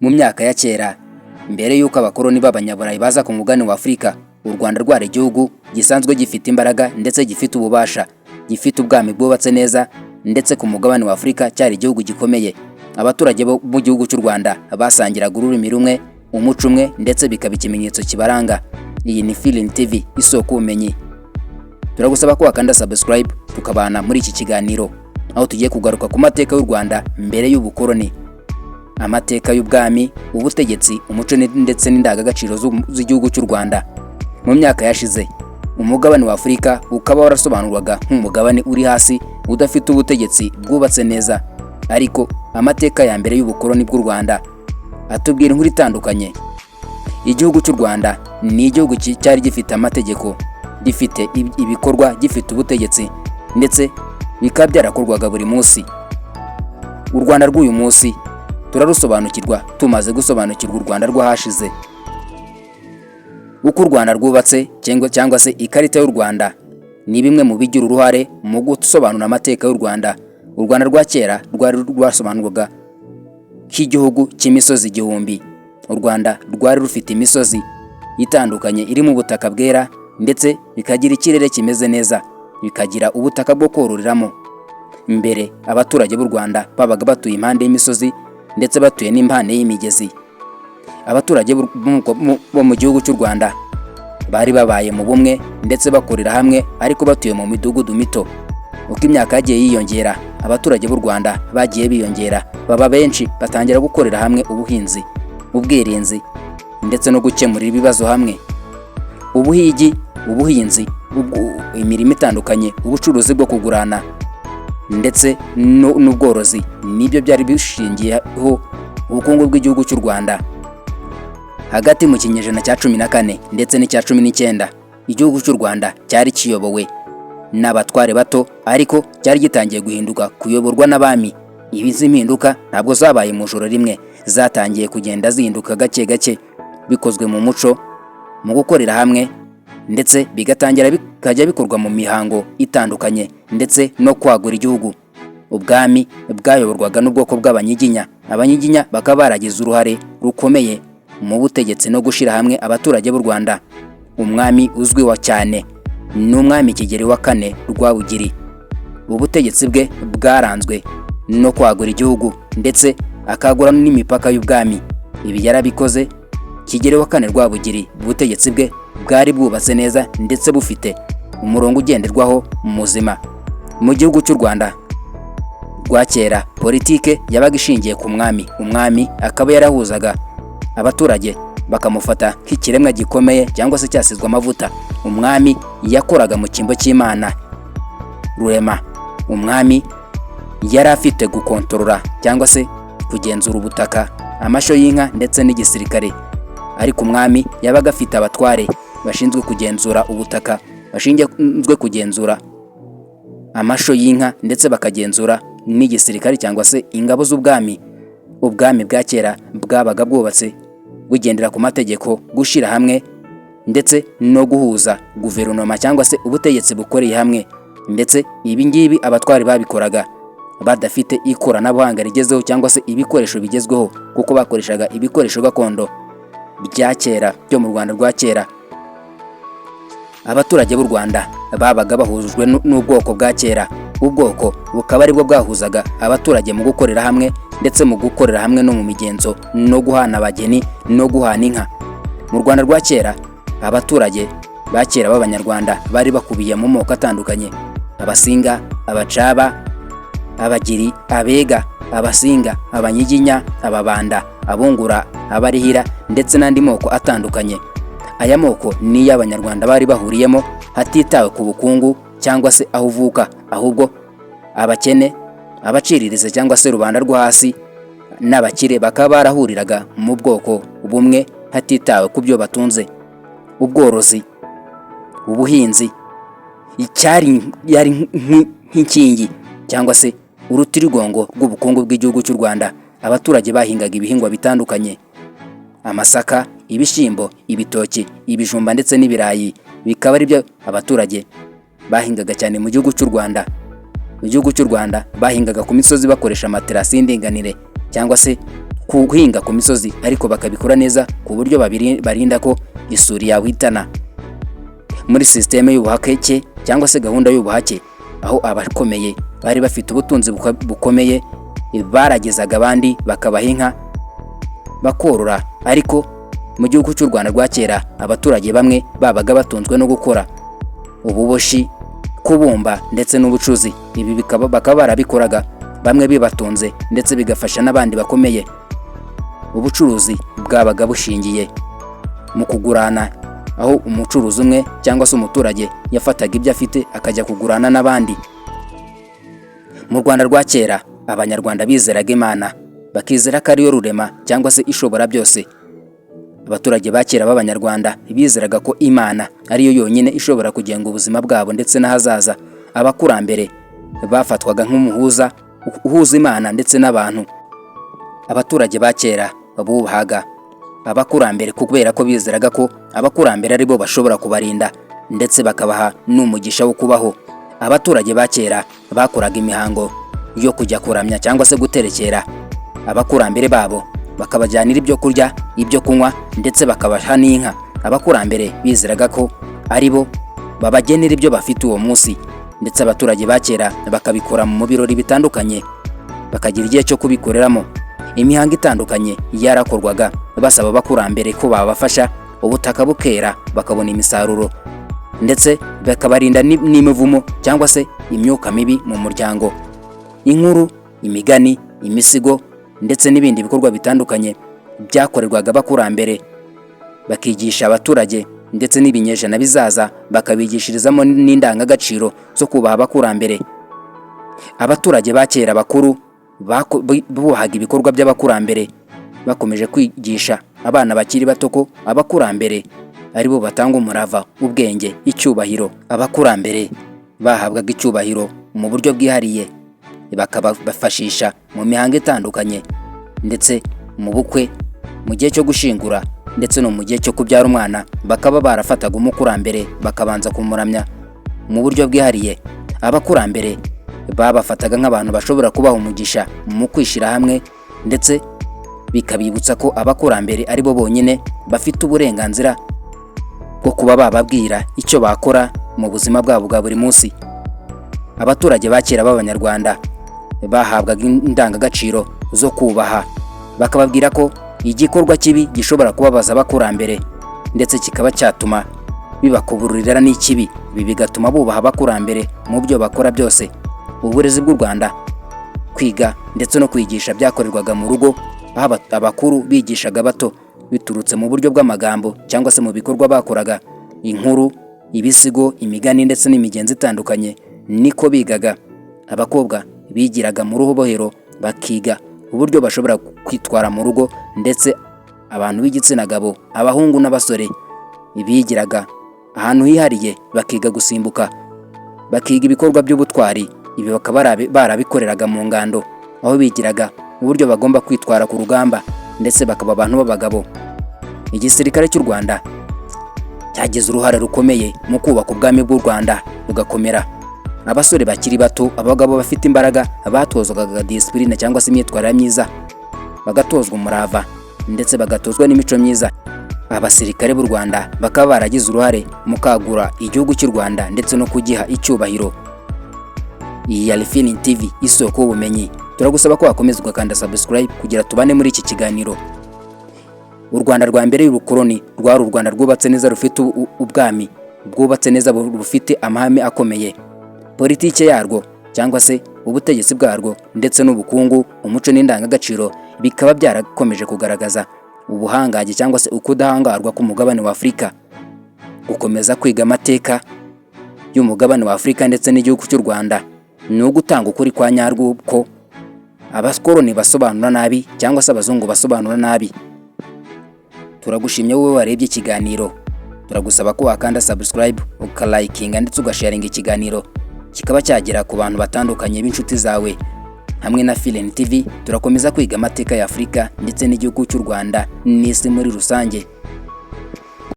Mu myaka ya kera, mbere y'uko abakoloni b'Abanyaburayi baza ku mugabane wa Afurika, u Rwanda rwari igihugu gisanzwe gifite imbaraga ndetse gifite ububasha, gifite ubwami bwubatse neza, ndetse ku mugabane wa Afurika cyari igihugu gikomeye. Abaturage bo mu gihugu cy'u Rwanda basangiraga ururimi rumwe, umuco umwe, ndetse bikaba ikimenyetso kibaranga. Iyi ni Feeling TV, isoko ubumenyi. Turagusaba ko wakanda subscribe tukabana muri iki kiganiro, aho tugiye kugaruka ku mateka y'u Rwanda mbere y'ubukoloni, amateka y'ubwami, ubutegetsi, umuco ndetse n'indangagaciro z'igihugu cy'u Rwanda. Mu myaka yashize, umugabane wa Afurika ukaba warasobanurwaga nk'umugabane uri hasi, udafite ubutegetsi bwubatse neza. Ariko amateka ya mbere y'ubukoloni bw'u Rwanda atubwira inkuru itandukanye. Igihugu cy'u Rwanda ni igihugu cyari gifite amategeko, gifite ibikorwa, gifite ubutegetsi, ndetse bikaba byarakorwaga buri munsi. U Rwanda rw'uyu munsi turarusobanukirwa tumaze gusobanukirwa u Rwanda rw'ahashize. Uko u Rwanda rwubatse cyangwa se ikarita y'u Rwanda ni bimwe mu bigira uruhare mu gusobanura amateka y'u Rwanda. U Rwanda rwa kera rwari rwasobanurwaga nk'igihugu cy'imisozi igihumbi. U Rwanda rwari rufite imisozi itandukanye iri mu butaka bwera, ndetse bikagira ikirere kimeze neza, bikagira ubutaka bwo kororeramo. Mbere abaturage b'u Rwanda babaga batuye impande y'imisozi, ndetse batuye n'impande y'imigezi. Abaturage bo mu gihugu cy'u Rwanda bari babaye mu bumwe, ndetse bakorera hamwe, ariko batuye mu midugudu mito. Uko imyaka yagiye yiyongera, abaturage b'u Rwanda bagiye biyongera, baba benshi, batangira gukorera hamwe ubuhinzi, ubwirinzi, ndetse no gukemurira ibibazo hamwe. Ubuhigi, ubuhinzi, imirimo itandukanye, ubucuruzi bwo kugurana, ndetse n'ubworozi nibyo byari bishingiyeho ubukungu bw'igihugu cy'u Rwanda. Hagati mu kinyejana cya 14 ndetse n'icya 19, igihugu cy'u Rwanda cyari kiyobowe n'abatware bato, ariko cyari gitangiye guhinduka kuyoborwa n'abami. Izi mpinduka ntabwo zabaye mu joro rimwe, zatangiye kugenda zihinduka gake gake, bikozwe mu muco, mu gukorera hamwe, ndetse bikajya bikorwa mu mihango itandukanye, ndetse no kwagura igihugu. Ubwami bwayoborwaga n'ubwoko bw'Abanyiginya. Abanyiginya bakaba baragize uruhare rukomeye mu butegetsi no gushira hamwe abaturage b'u Rwanda. Umwami uzwi wa cyane ni umwami Kigeli wa kane Rwabugiri. Ubutegetsi bwe bwaranzwe no kwagura igihugu, ndetse akagura n'imipaka y'ubwami. Ibi yarabikoze. Kigeli wa kane Rwabugiri, ubutegetsi bwe bwari bwubatse neza, ndetse bufite umurongo ugenderwaho muzima. Mu gihugu cy'u Rwanda rwa kera, politike yabaga ishingiye ku mwami. Umwami akaba yarahuzaga abaturage, bakamufata nk'ikiremwa gikomeye cyangwa se cyasizwe amavuta. Umwami yakoraga mu cyimbo cy'Imana Rurema. Umwami yari afite gukontorora cyangwa se kugenzura ubutaka, amashyo y'inka, ndetse n'igisirikare. Ariko umwami yabaga afite abatware bashinzwe kugenzura ubutaka, bashinzwe kugenzura amashyo y'inka, ndetse bakagenzura n'igisirikare cyangwa se ingabo z'ubwami. Ubwami bwa kera bwabaga bwubatse bugendera ku mategeko, gushira hamwe, ndetse no guhuza guverinoma cyangwa se ubutegetsi bukoreye hamwe. Ndetse ibi ngibi abatwari babikoraga badafite ikoranabuhanga rigezeho cyangwa se ibikoresho bigezweho, kuko bakoreshaga ibikoresho gakondo bya kera byo mu Rwanda rwa kera. Abaturage b'u Rwanda babaga bahujwe n'ubwoko bwa kera. Ubwoko bukaba aribwo bwahuzaga abaturage mu gukorera hamwe, ndetse mu gukorera hamwe no mu migenzo, no guhana abageni, no guhana inka. Mu Rwanda rwa kera, abaturage ba kera b'Abanyarwanda bari bakubiye mu moko atandukanye: Abasinga, Abacaba, Abagiri, Abega, Abasinga, Abanyiginya, Ababanda, Abungura, Abarihira, ndetse n'andi moko atandukanye. Aya moko ni y'Abanyarwanda bari bahuriyemo, hatitawe ku bukungu cyangwa se aho uvuka, ahubwo abakene, abaciririze cyangwa se rubanda rwo hasi, n'abakire bakaba barahuriraga mu bwoko bumwe, hatitawe ku byo batunze. Ubworozi, ubuhinzi, yari nk'inkingi cyangwa se urutirigongo rw'ubukungu bw'igihugu cy'u Rwanda. Abaturage bahingaga ibihingwa bitandukanye: amasaka, ibishyimbo, ibitoki, ibijumba, ndetse n'ibirayi. Bikaba ari byo abaturage bahingaga cyane mu gihugu cy'u Rwanda. Mu gihugu cy'u Rwanda bahingaga ku misozi bakoresha amaterasi y'indinganire cyangwa se kuhinga ku misozi, ariko bakabikora neza ku buryo barinda ko isuri yawitana. Muri systeme y'ubuhake cyangwa se gahunda y'ubuhake, aho abakomeye bari bafite ubutunzi bukomeye baragezaga abandi bakabaha inka bakorora. Ariko mu gihugu cy'u Rwanda rwa kera, abaturage bamwe babaga batunzwe no gukora ububoshi, kubumba ndetse n'ubucuzi. Ibi bakaba barabikoraga bamwe bibatunze ndetse bigafasha n'abandi bakomeye. Ubucuruzi bwabaga bushingiye mu kugurana, aho umucuruzi umwe cyangwa se umuturage yafataga ibyo afite akajya kugurana n'abandi. Mu Rwanda rwa kera, Abanyarwanda bizeraga Imana, bakizera ko ariyo rurema cyangwa se ishobora byose. Abaturage ba kera b'Abanyarwanda bizeraga ko Imana ariyo yonyine ishobora kugenga ubuzima bwabo ndetse n'ahazaza. Abakurambere bafatwaga nk'umuhuza uhuza Imana ndetse n'abantu. Abaturage ba kera bubahaga abakurambere kubera ko bizeraga ko abakurambere aribo bashobora kubarinda ndetse bakabaha n'umugisha wo kubaho. Abaturage ba kera bakoraga imihango yo kujya kuramya cyangwa se guterekera abakurambere babo, bakabajyanira ibyo kurya, ibyo kunywa ndetse bakabaha n'inka. Abakurambere bizeraga ko aribo babagenera ibyo bafite uwo munsi, ndetse abaturage ba kera bakabikora mu birori bitandukanye, bakagira igihe cyo kubikoreramo. Imihango itandukanye yarakorwaga basaba abakurambere ko babafasha, ubutaka bukera bakabona imisaruro, ndetse bakabarinda n'imivumo cyangwa se imyuka mibi mu muryango. Inkuru, imigani, imisigo ndetse n'ibindi bikorwa bitandukanye byakorerwaga abakurambere, bakigisha abaturage ndetse n'ibinyejana bizaza bakabigishirizamo n'indangagaciro zo kubaha abakurambere. Abaturage ba kera bakuru bubahaga ibikorwa by'abakurambere, bakomeje kwigisha abana bakiri bato ko abakurambere aribo batanga umurava, ubwenge, icyubahiro. Abakurambere bahabwaga icyubahiro mu buryo bwihariye, bakabafashisha mu mihango itandukanye ndetse mu bukwe, mu gihe cyo gushingura ndetse no mu gihe cyo kubyara umwana. Bakaba barafataga umukurambere bakabanza kumuramya mu buryo bwihariye. Abakurambere babafataga nk'abantu bashobora kubaha umugisha mu kwishyira hamwe, ndetse bikabibutsa ko abakurambere aribo bonyine bafite uburenganzira bwo kuba bababwira icyo bakora mu buzima bwabo bwa buri munsi. Abaturage ba kera b'Abanyarwanda bahabwaga indangagaciro zo kubaha, bakababwira ko igikorwa kibi gishobora kubabaza abakurambere ndetse kikaba cyatuma bibakuburira n'ikibi. Ibi bigatuma bubaha abakurambere mu byo bakora byose. Uburezi bw'u Rwanda, kwiga ndetse no kwigisha byakorerwaga mu rugo, aho abakuru bigishaga bato biturutse mu buryo bw'amagambo cyangwa se mu bikorwa bakoraga. Inkuru, ibisigo, imigani ndetse n'imigenzo itandukanye niko bigaga. Abakobwa bigiraga mu rubohero, bakiga uburyo bashobora kwitwara mu rugo, ndetse abantu b'igitsina gabo, abahungu n'abasore, bigiraga ahantu hihariye, bakiga gusimbuka, bakiga ibikorwa by'ubutwari. Ibi bakaba barabikoreraga mu ngando, aho bigiraga uburyo bagomba kwitwara ku rugamba, ndetse bakaba abantu b'abagabo. Igisirikare cy'u Rwanda cyagize uruhare rukomeye mu kubaka ubwami bw'u Rwanda bugakomera. Abasore bakiri bato, abagabo bafite imbaraga, batozwaga discipline cyangwa se imyitwarire myiza, bagatozwa umurava ndetse bagatozwa n'imico myiza. Abasirikare b'u Rwanda bakaba baragize uruhare mu kagura igihugu cy'u Rwanda ndetse no kugiha icyubahiro. Iyi yari Feeling TV, isoko y'ubumenyi. Turagusaba ko wakomeza ugakanda subscribe kugira tubane muri iki kiganiro. U Rwanda rwa mbere y'ubukoloni rwari u Rwanda rwubatse neza, rufite ubwami bwubatse neza, bufite amahame akomeye. Politike yarwo cyangwa se ubutegetsi bwarwo ndetse n'ubukungu, umuco n'indangagaciro bikaba byarakomeje kugaragaza ubuhangaje cyangwa se ukudahangarwa k'umugabane wa Afurika. Gukomeza kwiga amateka y'umugabane wa Afurika ndetse n'igihugu cy'u Rwanda ni ugutanga ukuri kwa nyarwo ko abakoloni basobanura nabi cyangwa se abazungu basobanura nabi. Turagushimye wowe warebye ikiganiro. Turagusaba ko wakanda subscribe, ukalikinga ndetse ugasharinga ikiganiro kikaba cyagera ku bantu batandukanye b'inshuti zawe. Hamwe na Feeling TV turakomeza kwiga amateka ya Afurika ndetse n'igihugu cy'u Rwanda n'isi muri rusange.